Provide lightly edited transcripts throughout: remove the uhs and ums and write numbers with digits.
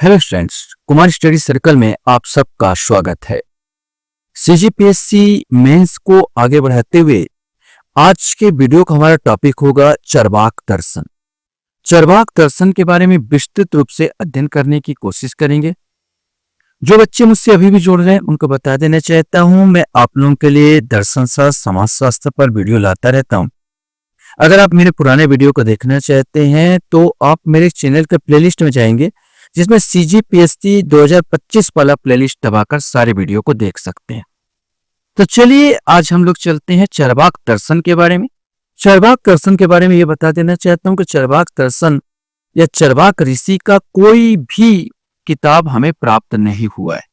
Hello students, Kumar study circle में आप सबका स्वागत है। सीजीपीएससी मेंस को आगे बढ़ाते हुए आज के वीडियो का हमारा टॉपिक होगा चरवाक दर्शन। चरवाक दर्शन के बारे में विस्तृत रूप से अध्ययन करने की कोशिश करेंगे। जो बच्चे मुझसे अभी भी जुड़ रहे हैं उनको बता देना चाहता हूं, मैं आप लोगों के लिए दर्शन शास्त्र, समाज शास्त्र पर वीडियो लाता रहता हूं। अगर आप मेरे पुराने वीडियो को देखना चाहते हैं तो आप मेरे चैनल के प्लेलिस्ट में जाएंगे, जिसमें सीजीपीएससी 2025 वाला प्लेलिस्ट दबाकर सारे वीडियो को देख सकते हैं। तो चलिए आज हम लोग चलते हैं चरवाक दर्शन के बारे में। चरवाक दर्शन के बारे में ये बता देना चाहता हूं कि चरवाक दर्शन या चरवाक ऋषि का कोई भी किताब हमें प्राप्त नहीं हुआ है।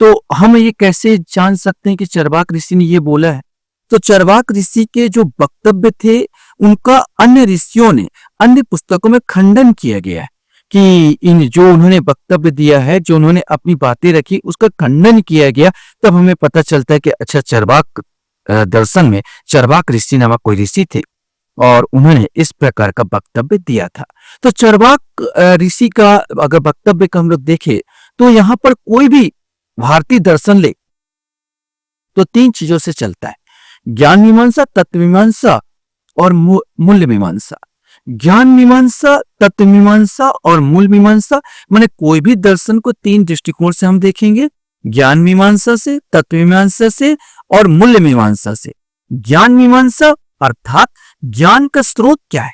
तो हम ये कैसे जान सकते हैं कि चरवाक ऋषि ने ये बोला है? तो चरवाक ऋषि के जो वक्तव्य थे उनका अन्य ऋषियों ने अन्य पुस्तकों में खंडन किया गया है कि इन जो उन्होंने वक्तव्य दिया है, जो उन्होंने अपनी बातें रखी, उसका खंडन किया गया। तब हमें पता चलता है कि अच्छा, चरवाक दर्शन में चरवाक ऋषि नामक कोई ऋषि थे और उन्होंने इस प्रकार का वक्तव्य दिया था। तो चरवाक ऋषि का अगर वक्तव्य का हम लोग देखें तो यहाँ पर कोई भी भारतीय दर्शन ले तो तीन चीजों से चलता है: ज्ञान मीमांसा, तत्व मीमांसा और मूल्य मीमांसा। ज्ञान मीमांसा, तत्व मीमांसा और मूल मीमांसा, माने कोई भी दर्शन को तीन दृष्टिकोण से हम देखेंगे: ज्ञान मीमांसा से, तत्व मीमांसा से और मूल्य मीमांसा से। ज्ञान मीमांसा अर्थात ज्ञान का स्रोत क्या है,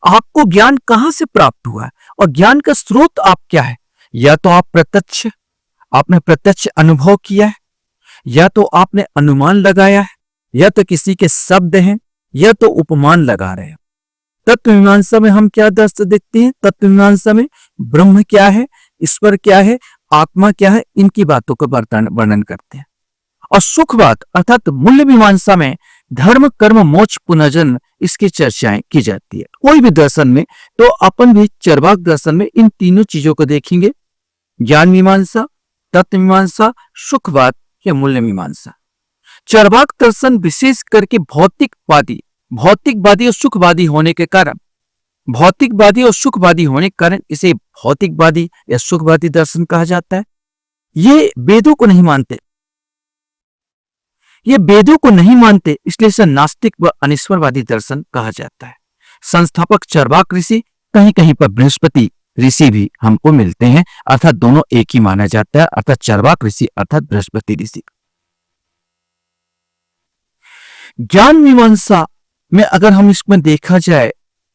आपको ज्ञान कहां से प्राप्त हुआ है और ज्ञान का स्रोत आप क्या है। या तो आपने प्रत्यक्ष अनुभव किया है, या तो आपने अनुमान लगाया है, या तो किसी के शब्द हैं, या तो उपमान लगा रहे हैं। तत्व मीमांसा में हम क्या दर्शन देखते हैं? तत्व मीमांसा में ब्रह्म क्या है, ईश्वर क्या है, आत्मा क्या है, इनकी बातों का वर्णन करते हैं। और सुखवाद अर्थात मूल्य मीमांसा में धर्म, कर्म, मोक्ष, पुनर्जन्म, इसकी चर्चाएं की जाती है। कोई भी दर्शन में तो अपन भी चरवाक दर्शन में इन तीनों चीजों को देखेंगे: ज्ञान मीमांसा, तत्व मीमांसा, सुखवाद या मूल्य मीमांसा। चरवाक दर्शन विशेष करके भौतिकवादी और सुखवादी होने के कारण इसे भौतिकवादी या सुखवादी दर्शन कहा जाता है। ये वेदों को नहीं मानते, इसलिए इसे नास्तिक व अनिश्वरवादी दर्शन कहा जाता है। संस्थापक चरवाक ऋषि, कहीं कहीं पर बृहस्पति ऋषि भी हमको मिलते हैं, अर्थात दोनों एक ही माना जाता है, अर्थात चरवाक ऋषि अर्थात बृहस्पति ऋषि। ज्ञान मीमांसा में अगर हम इसमें देखा जाए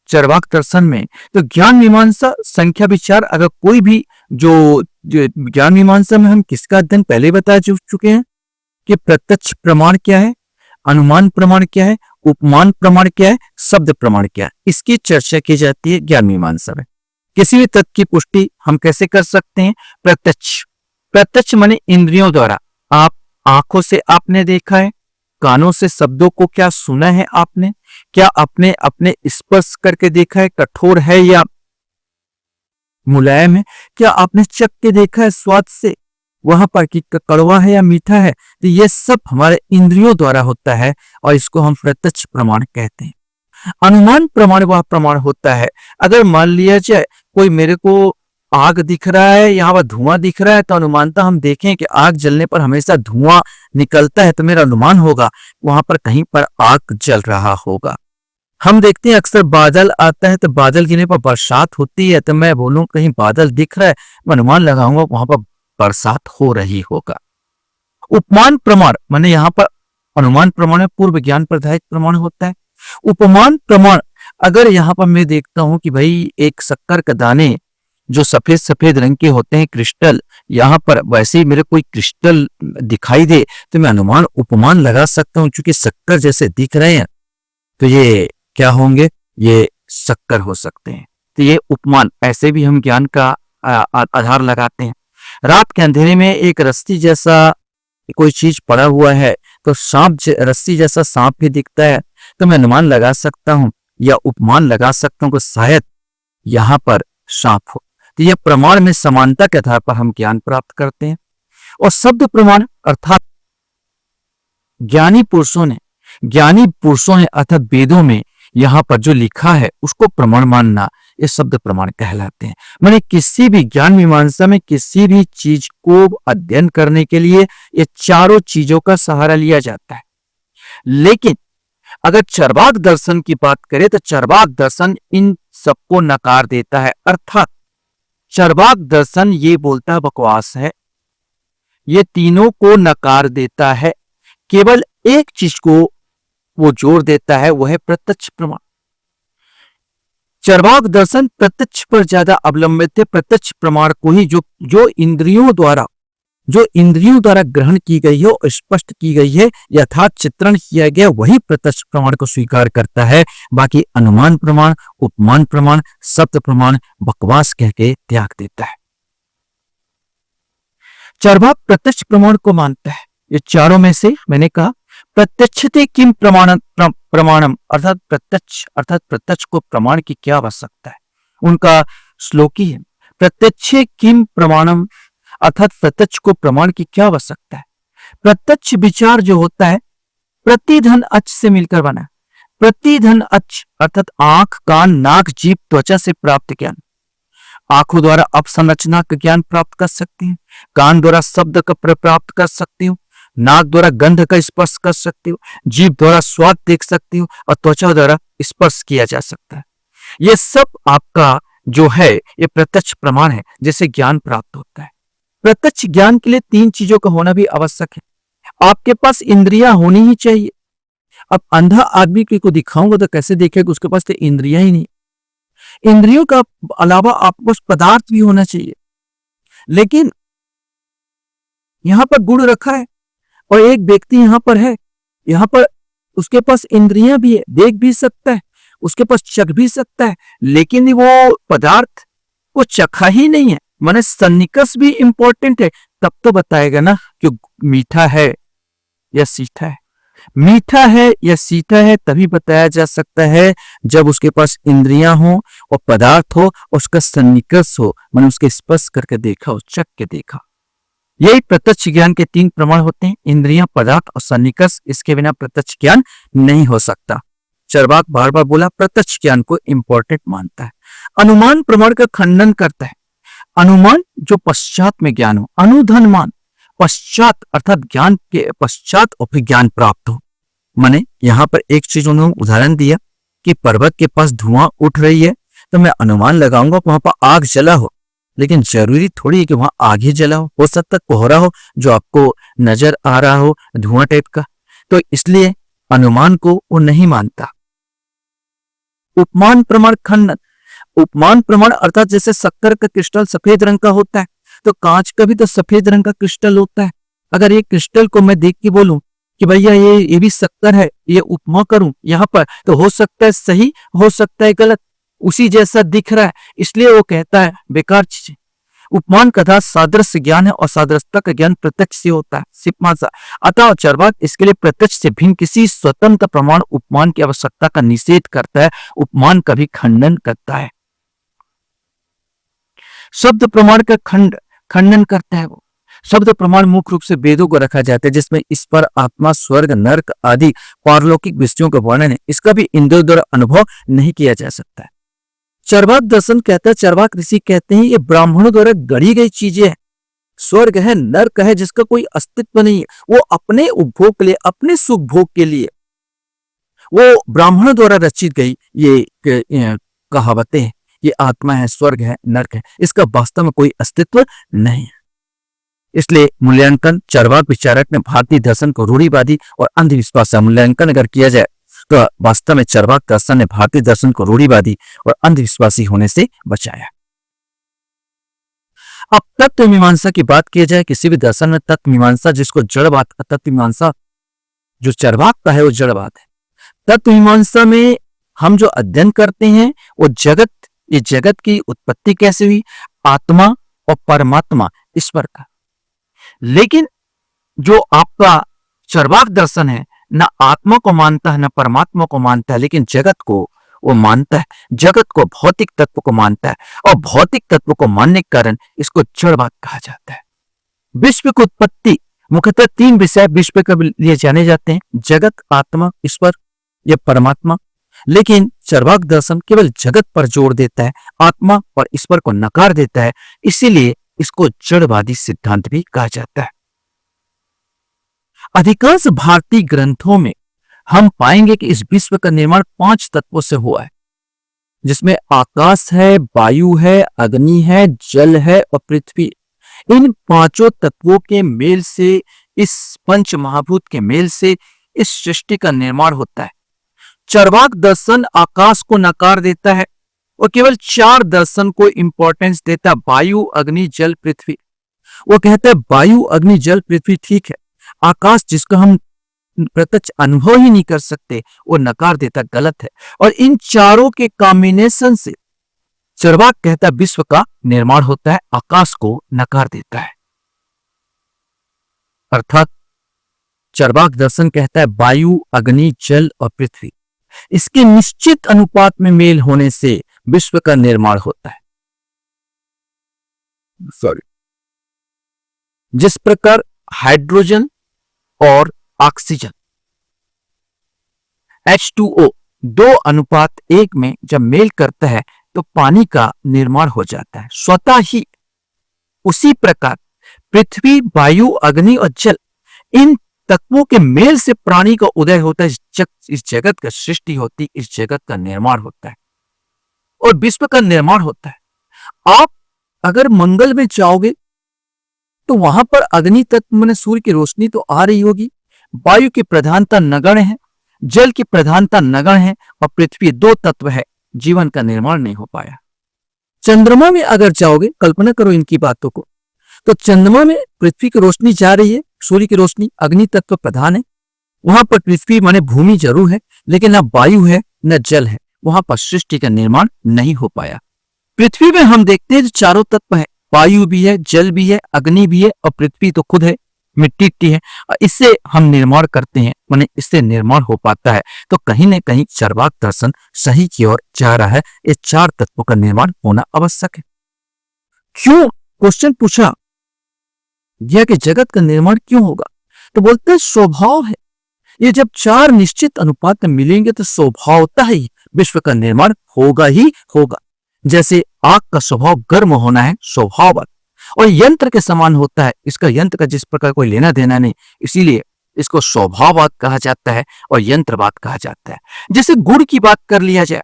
चरवाक दर्शन में, तो ज्ञान मीमांसा संख्या विचार, अगर कोई भी जो ज्ञान मीमांसा में हम किसका अध्ययन पहले बता चुके हैं कि प्रत्यक्ष प्रमाण क्या है, अनुमान प्रमाण क्या है, उपमान प्रमाण क्या है, शब्द प्रमाण क्या है, इसकी चर्चा की जाती है ज्ञान मीमांसा में। किसी भी तथ्य की पुष्टि हम कैसे कर सकते हैं? प्रत्यक्ष माने इंद्रियों द्वारा। आप आंखों से आपने देखा है, कानों से शब्दों को क्या सुना है आपने, क्या आपने अपने स्पर्श करके देखा है कठोर है या मुलायम है, क्या आपने चख के देखा है स्वाद से वहां पर कि कड़वा है या मीठा है। तो ये सब हमारे इंद्रियों द्वारा होता है और इसको हम प्रत्यक्ष प्रमाण कहते हैं। अनुमान प्रमाण वह प्रमाण होता है, अगर मान लिया जाए कोई मेरे को आग दिख रहा है, यहाँ पर धुआं दिख रहा है, तो अनुमानता हम देखें कि आग जलने पर हमेशा धुआं निकलता है, तो मेरा अनुमान होगा वहां पर कहीं पर आग जल रहा होगा। हम देखते हैं अक्सर बादल आता है, तो बादल गिरने पर बरसात होती है, तो मैं बोलूं कहीं बादल दिख रहा है, मैं अनुमान लगाऊंगा वहां पर बरसात हो रही होगा। उपमान प्रमाण माने यहाँ पर अनुमान प्रमाण में पूर्व ज्ञान प्रधायक प्रमाण होता है। उपमान प्रमाण, अगर यहाँ पर मैं देखता हूं कि भाई एक शक्कर के दाने जो सफेद सफेद रंग के होते हैं क्रिस्टल, यहाँ पर वैसे ही मेरे कोई क्रिस्टल दिखाई दे, तो मैं अनुमान उपमान लगा सकता हूँ, क्योंकि शक्कर जैसे दिख रहे हैं तो ये क्या होंगे, ये शक्कर हो सकते हैं। तो ये उपमान, ऐसे भी हम ज्ञान का आधार लगाते हैं। रात के अंधेरे में एक रस्सी जैसा कोई चीज पड़ा हुआ है, तो रस्सी जैसा सांप भी दिखता है, तो मैं अनुमान लगा सकता हूं या उपमान लगा सकता हूं कि शायद यहां पर सांप हो। तो यह प्रमाण में समानता के आधार पर हम ज्ञान प्राप्त करते हैं। और शब्द प्रमाण अर्थात ज्ञानी पुरुषों ने अर्थात वेदों में यहाँ पर जो लिखा है उसको प्रमाण मानना, ये शब्द प्रमाण कहलाते हैं। माने किसी भी ज्ञान मीमांसा में किसी भी चीज को अध्ययन करने के लिए ये चारों चीजों का सहारा लिया जाता है। लेकिन अगर चरवाक दर्शन की बात करें तो चरवाक दर्शन इन सबको नकार देता है, अर्थात चरवाक दर्शन ये बोलता है बकवास है, ये तीनों को नकार देता है। केवल एक चीज को वो जोर देता है, वह है प्रत्यक्ष प्रमाण। चरवाक दर्शन प्रत्यक्ष पर ज्यादा अवलंबित है। प्रत्यक्ष प्रमाण को ही जो इंद्रियों द्वारा ग्रहण की गई है और स्पष्ट की गई है, यथार्थ चित्रण किया गया, वही प्रत्यक्ष प्रमाण को स्वीकार करता है। बाकी अनुमान प्रमाण, उपमान प्रमाण, शब्द प्रमाण बकवास कह के त्याग देता है। चरवाक प्रत्यक्ष प्रमाण को मानता है। ये चारों में से मैंने कहा प्रत्यक्षते किम प्रमाणम अर्थात प्रत्यक्ष को प्रमाण की क्या आवश्यकता है। उनका श्लोकी है प्रत्यक्षे किम प्रमाणम अर्थात प्रत्यक्ष को प्रमाण की क्या आवश्यकता है। प्रत्यक्ष विचार जो होता है प्रतिधन अच से मिलकर बना है। प्रतिधन अच अर्थात आंख, कान, नाक, जीभ, त्वचा से प्राप्त ज्ञान। आंखों द्वारा अपसंरचना का ज्ञान प्राप्त कर सकते हैं, कान द्वारा शब्द का प्राप्त कर सकती हूँ, नाक द्वारा गंध का स्पर्श कर सकती हूँ, जीभ द्वारा स्वाद देख सकती हूँ और त्वचा द्वारा स्पर्श किया जा सकता है। ये सब आपका जो है ये प्रत्यक्ष प्रमाण है जिससे ज्ञान प्राप्त होता है। प्रत्यक्ष ज्ञान के लिए तीन चीजों का होना भी आवश्यक है। आपके पास इंद्रियां होनी ही चाहिए। अब अंधा आदमी को दिखाऊंगा तो कैसे देखेगा, उसके पास तो इंद्रियां ही नहीं। इंद्रियों का अलावा आपके पास पदार्थ भी होना चाहिए। लेकिन यहां पर गुण रखा है और एक व्यक्ति यहां पर है, यहां पर उसके पास इंद्रियां भी है, देख भी सकता है, उसके पास चख भी सकता है, लेकिन वो पदार्थ को चखा ही नहीं है। माने सन्निकर्ष भी इंपॉर्टेंट है, तब तो बताएगा ना कि मीठा है या सीठा है। मीठा है या सीठा है तभी बताया जा सकता है जब उसके पास इंद्रियां हो और पदार्थ हो, उसका सन्निकर्ष हो, माने उसके स्पर्श करके देखा हो, चख के देखा। यही प्रत्यक्ष ज्ञान के तीन प्रमाण होते हैं, इंद्रियां, पदार्थ और सन्निकर्ष। इसके बिना प्रत्यक्ष ज्ञान नहीं हो सकता। चरवाक बार बार बोला प्रत्यक्ष ज्ञान को इंपॉर्टेंट मानता है। अनुमान प्रमाण का खंडन करता है। अनुमान जो पश्चात में ज्ञान हो, अनुधनमान पश्चात अर्थात ज्ञान के पश्चात और फिर ज्ञान प्राप्त हो। माने यहां पर एक चीज उन्होंने उदाहरण दिया कि पर्वत के पास धुआं उठ रही है तो मैं अनुमान लगाऊंगा वहां पर आग जला हो, लेकिन जरूरी थोड़ी है कि वहां आग ही जला हो सकता है कोहरा हो जो आपको नजर आ रहा हो, धुआं टाइप का। तो इसलिए अनुमान को वो नहीं मानता। उपमान प्रमाण खंडन। उपमान प्रमाण अर्थात जैसे शक्कर का क्रिस्टल सफेद रंग का होता है तो कांच का भी तो सफेद रंग का क्रिस्टल होता है। अगर ये क्रिस्टल को मैं देख के बोलूं कि भैया ये भी शक्कर है, ये उपमा करूं यहाँ पर, तो हो सकता है सही, हो सकता है गलत, उसी जैसा दिख रहा है, इसलिए वो कहता है बेकार चीज। उपमान कथा सादृश्य ज्ञान है और सादृश्यता का ज्ञान प्रत्यक्ष से होता है, सिपमासा। अतः चरवाक इसके लिए प्रत्यक्ष से भिन्न किसी स्वतंत्र प्रमाण उपमान की आवश्यकता का निषेध करता है, उपमान का भी खंडन करता है। शब्द प्रमाण का खंडन करता है। वो शब्द प्रमाण मुख्य रूप से वेदों को रखा जाता है जिसमें इस पर आत्मा, स्वर्ग, नरक आदि पारलौकिक विषयों का वर्णन है। इसका भी इंद्रियों द्वारा अनुभव नहीं किया जा सकता है। चरवाक दर्शन कहता है, चरवाक ऋषि कहते हैं ये ब्राह्मणों द्वारा गढ़ी गई चीजें हैं। स्वर्ग है, नरक है जिसका कोई अस्तित्व नहीं है, वो अपने उपभोग के लिए, अपने सुख भोग के लिए वो ब्राह्मणों द्वारा रचित गई ये कहावतें हैं। ये आत्मा है, स्वर्ग है, नरक है, इसका वास्तव में कोई अस्तित्व नहीं है। इसलिए मूल्यांकन चरवाक विचारक ने भारतीय दर्शन को रूढ़िवादी और अंधविश्वास से मूल्यांकन अगर किया जाए तो वास्तव में चरवाक दर्शन ने भारतीय दर्शन को रूढ़िवादी और अंधविश्वासी होने से बचाया। अब तत्व मीमांसा की बात की जाए, किसी भी दर्शन में तत्व मीमांसा जिसको जड़वाद, तत्व मीमांसा जो चरवाक का है वो जड़वाद है। तत्व मीमांसा में हम जो अध्ययन करते हैं वो जगत, ये जगत की उत्पत्ति कैसे हुई, आत्मा और परमात्मा, इस पर का। लेकिन जो आपका चरवाक दर्शन है न आत्मा को मानता है न परमात्मा को मानता है, लेकिन जगत को वो मानता है, जगत को, भौतिक तत्व को मानता है और भौतिक तत्व को मानने के कारण इसको जड़वाद कहा जाता है। विश्व की उत्पत्ति मुख्यतः तीन विषय विश्व के लिए जाने जाते हैं, जगत, आत्मा, ईश्वर, यह परमात्मा। लेकिन चरवाक दर्शन केवल जगत पर जोर देता है, आत्मा और ईश्वर को नकार देता है। इसीलिए इसको जड़वादी सिद्धांत भी कहा जाता है। अधिकांश भारतीय ग्रंथों में हम पाएंगे कि इस विश्व का निर्माण 5 तत्वों से हुआ है, जिसमें आकाश है, वायु है, अग्नि है, जल है और पृथ्वी। इन पांचों तत्वों के मेल से, इस पंच महाभूत के मेल से इस सृष्टि का निर्माण होता है। चरवाक दर्शन आकाश को नकार देता है और केवल 4 दर्शन को इंपॉर्टेंस देता है, वायु, अग्नि, जल, पृथ्वी। वो कहता है वायु, अग्नि, जल, पृथ्वी ठीक है, आकाश जिसका हम प्रत्यक्ष अनुभव ही नहीं कर सकते वो नकार देता, गलत है। और इन चारों के कॉम्बिनेशन से चरवाक कहता है विश्व का निर्माण होता है, आकाश को नकार देता है। अर्थात चरवाक दर्शन कहता है वायु, अग्नि, जल और पृथ्वी इसके निश्चित अनुपात में मेल होने से विश्व का निर्माण होता है। जिस प्रकार हाइड्रोजन और ऑक्सीजन H2O 2:1 में जब मेल करता है तो पानी का निर्माण हो जाता है स्वतः ही। उसी प्रकार पृथ्वी, वायु, अग्नि और जल इन तत्वों के मेल से प्राणी का उदय होता है, इस जगत का सृष्टि होती, इस जगत का निर्माण होता है और विश्व का निर्माण होता है। आप अगर मंगल में जाओगे तो वहां पर अग्नि तत्व माने सूर्य की रोशनी तो आ रही होगी, वायु की प्रधानता नगण्य है, जल की प्रधानता नगण्य है और पृथ्वी 2 तत्व है, जीवन का निर्माण नहीं हो पाया। चंद्रमा में अगर जाओगे, कल्पना करो इनकी बातों को, तो चंद्रमा में पृथ्वी की रोशनी जा रही है, सूर्य की रोशनी, अग्नि तत्व प्रधान है, वहां पर पृथ्वी माने भूमि जरूर है लेकिन न वायु है न जल है, वहां पर सृष्टि का निर्माण नहीं हो पाया। पृथ्वी में हम देखते हैं जो चारों तत्व है, वायु भी है, जल भी है, अग्नि भी है और पृथ्वी तो खुद है, मिट्टी की है, इससे हम निर्माण करते हैं, माने इससे निर्माण हो पाता है। तो कहीं न कहीं चरवाक दर्शन सही की ओर जा रहा है, ये 4 तत्वों का निर्माण होना आवश्यक है। क्यों क्वेश्चन पूछा यह कि जगत का निर्माण क्यों होगा, तो बोलते हैं स्वभाव है, ये जब 4 निश्चित अनुपात में मिलेंगे तो स्वभावतः ही विश्व का निर्माण होगा ही होगा। जैसे आग का स्वभाव गर्म होना है स्वभावत, और यंत्र के समान होता है, इसका यंत्र का जिस प्रकार कोई लेना देना नहीं, इसीलिए इसको स्वभाववाद कहा जाता है और यंत्रवाद कहा जाता है। जैसे गुड़ की बात कर लिया जाए,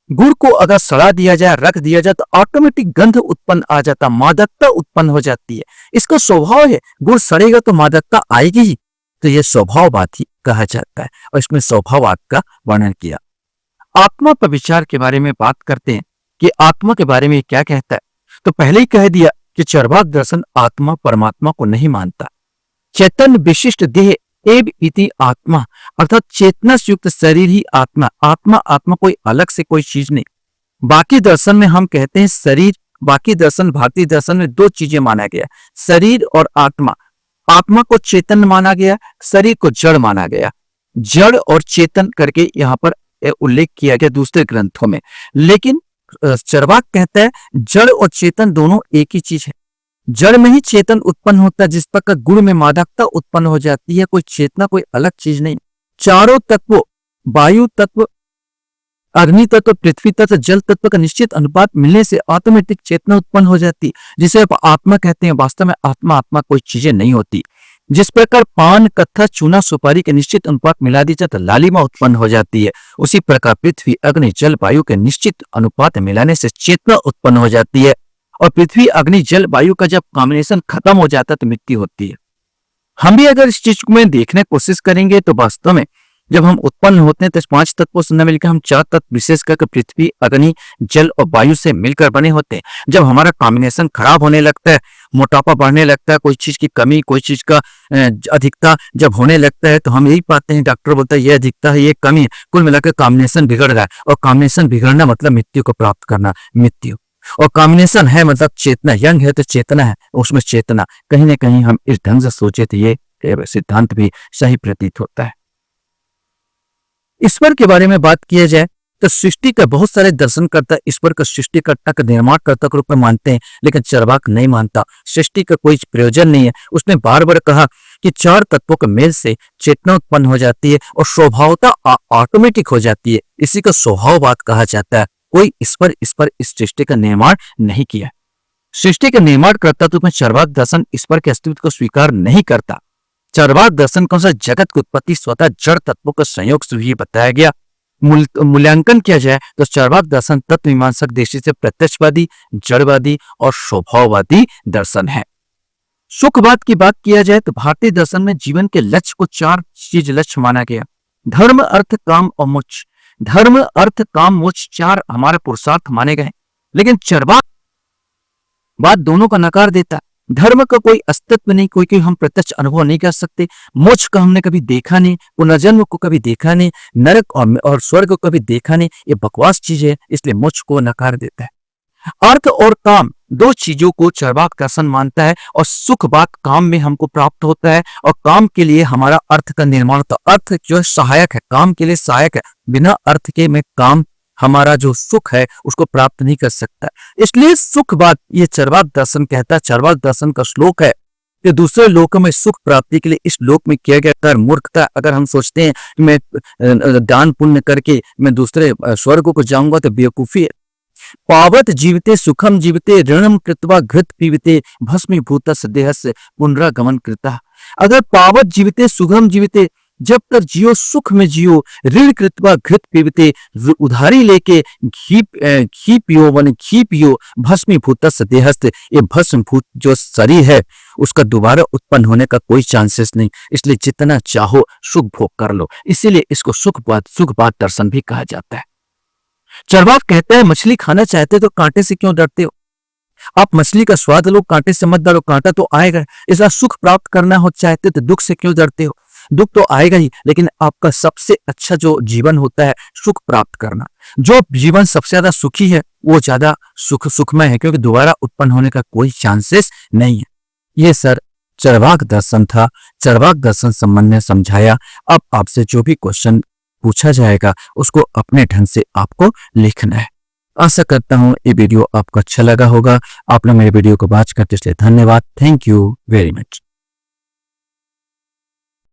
गुड़ को अगर सड़ा दिया जाए, रख दिया जाए तो ऑटोमेटिक गंध उत्पन्न आ जाता, मादकता उत्पन्न हो जाती है, इसका स्वभाव है, गुड़ सड़ेगा तो मादकता आएगी ही, तो यह स्वभाववाद ही कहा जाता है और इसमें स्वभाववाद का वर्णन किया। आत्मा पर विचार के बारे में बात करते हैं कि आत्मा के बारे में क्या कहता है, तो पहले ही कह दिया कि चरवाक दर्शन आत्मा परमात्मा को नहीं मानता। चैतन्य विशिष्ट देह एव इति आत्मा, अर्थात चेतना से युक्त शरीर ही आत्मा, आत्मा कोई अलग से कोई चीज नहीं। बाकी दर्शन में हम कहते हैं शरीर, बाकी दर्शन भारतीय दर्शन में 2 चीजें माना गया, शरीर और आत्मा। आत्मा को चेतन माना गया, शरीर को जड़ माना गया। जड़ और चेतन करके यहाँ पर उल्लेख किया गया दूसरे ग्रंथों में, लेकिन चरवाक कहता है जड़ और चेतन दोनों एक ही चीज है। जड़ में ही चेतन उत्पन्न होता है, जिस प्रकार गुण में मादकता उत्पन्न हो जाती है, कोई चेतना कोई अलग चीज नहीं। चारों तत्वों, वायु तत्व, अग्नि तत्व, पृथ्वी तत्व, जल तत्व का निश्चित अनुपात मिलने से ऑटोमेटिक चेतना उत्पन्न हो जाती है, जिसे आप आत्मा कहते हैं। वास्तव में आत्मा कोई चीजें नहीं होती। जिस प्रकार पान, कत्था, चूना, सुपारी के निश्चित अनुपात मिला दी जाए तो लालिमा उत्पन्न हो जाती है, उसी प्रकार पृथ्वी, अग्नि, जल, वायु के निश्चित अनुपात मिलाने से चेतना उत्पन्न हो जाती है और पृथ्वी, अग्नि, जल, वायु का जब कॉम्बिनेशन खत्म हो जाता है तो मृत्यु होती है। हम भी अगर इस चीज में देखने की कोशिश करेंगे तो वास्तव में जब हम उत्पन्न होते हैं तो 5 तत्वों से न मिलकर हम 4 तत्व विशेष करके पृथ्वी, अग्नि, जल और वायु से मिलकर बने होते हैं। जब हमारा कॉम्बिनेशन खराब होने लगता है, मोटापा बढ़ने लगता है, कोई चीज की कमी, कोई चीज का अधिकता जब होने लगता है तो हम यही पाते हैं, डॉक्टर बोलता है ये अधिकता है, ये कमी है, कुल मिलाकर कॉम्बिनेशन बिगड़ रहा है। और कॉम्बिनेशन बिगड़ना मतलब मृत्यु को प्राप्त करना, मृत्यु। और कॉम्बिनेशन है मतलब चेतना, यंग है तो चेतना है, उसमें चेतना। कहीं ना कहीं हम इस ढंग से सोचे तो ये सिद्धांत भी सही प्रतीत होता है। ईश्वर के बारे में बात किया जाए तो सृष्टि का बहुत सारे दर्शन करता है, ईश्वर का सृष्टिकर्ता का निर्माणकर्ता के रूप में मानते हैं, लेकिन चरवाक नहीं मानता। सृष्टि का कोई प्रयोजन नहीं है। उसने बार बार कहा कि चार तत्वों के मेल से चेतना उत्पन्न हो जाती है और स्वभावता ऑटोमेटिक हो जाती है। इसी का स्वभाववाद कहा जाता है। कोई इस पर इस सृष्टि का निर्माण नहीं किया। सृष्टि का निर्माण करता तो मैं चार्वाक दर्शन ईश्वर के अस्तित्व को स्वीकार नहीं करता। चार्वाक दर्शन कौन सा जगत की उत्पत्ति स्वतः जड़ तत्वों के संयोग से ही बताया गया। मूल्यांकन किया जाए तो चार्वाक दर्शन तत्व मीमांसक दृष्टि से प्रत्यक्षवादी, जड़वादी और स्वभाववादी दर्शन है। सुखवाद की बात किया जाए तो भारतीय दर्शन में जीवन के लक्ष्य को चार चीज लक्ष्य माना गया। धर्म, अर्थ, काम और मोक्ष। धर्म, अर्थ, काम, मोक्ष चार हमारे पुरुषार्थ माने गए, लेकिन चार्वाक बात दोनों का नकार देता है। धर्म का कोई अस्तित्व नहीं, कोई हम प्रत्यक्ष अनुभव नहीं कर सकते। मोक्ष का हमने कभी देखा नहीं, पुनर्जन्म को कभी देखा नहीं, नरक और स्वर्ग को कभी देखा नहीं। ये बकवास चीज है, इसलिए मोक्ष को नकार देता है। अर्थ और काम दो चीजों को चार्वाक दर्शन मानता है और सुख बात काम में हमको प्राप्त होता है और काम के लिए हमारा अर्थ का निर्माण होता है। अर्थ जो है सहायक है, काम के लिए सहायक है। बिना अर्थ के में काम हमारा जो सुख है उसको प्राप्त नहीं कर सकता। इसलिए सुख बात ये चार्वाक दर्शन कहता है। चार्वाक दर्शन का श्लोक है कि दूसरे लोकों में सुख प्राप्ति के लिए इस लोक में किया गया कर मूर्खता। अगर हम सोचते हैं कि मैं दान पुण्य करके मैं दूसरे स्वर्ग को जाऊंगा तो बेवकूफी है। पावत जीवते सुखम जीवते ऋणम कृत्वा घृत पीवते भस्मीभूत देहस्य पुनरागमन कृता। अगर पावत जीवते सुखम जीवते, जब तक जियो सुख में जियो, ऋण कृत्वा घृत पीवते, उधारी लेके घी पियो भस्मीभूत देहस्य। ये भस्मभूत जो शरीर है उसका दोबारा उत्पन्न होने का कोई चांसेस नहीं, इसलिए जितना चाहो सुख भोग कर लो। इसीलिए इसको सुखवाद दर्शन भी कहा जाता है। चार्वाक कहता है मछली खाना चाहते तो कांटे से क्यों डरते हो? आप मछली का स्वाद लो, कांटे से मत डरो, कांटा तो आएगा। इसका सुख प्राप्त करना हो चाहते तो दुख से क्यों डरते हो? दुख तो आएगा ही, लेकिन आपका सबसे अच्छा जो जीवन होता है सुख प्राप्त करना। जो जीवन सबसे ज्यादा सुखी है वो ज्यादा सुखमय है, क्योंकि दोबारा उत्पन्न होने का कोई चांसेस नहीं है। ये सर चार्वाक दर्शन था। चार्वाक दर्शन संबंध में समझाया। अब आपसे जो भी क्वेश्चन पूछा जाएगा उसको अपने ढंग से आपको लिखना है। आशा करता हूं ये वीडियो आपको अच्छा लगा होगा। आप लोग मेरे वीडियो को वॉच करते इसलिए धन्यवाद। Thank you very much.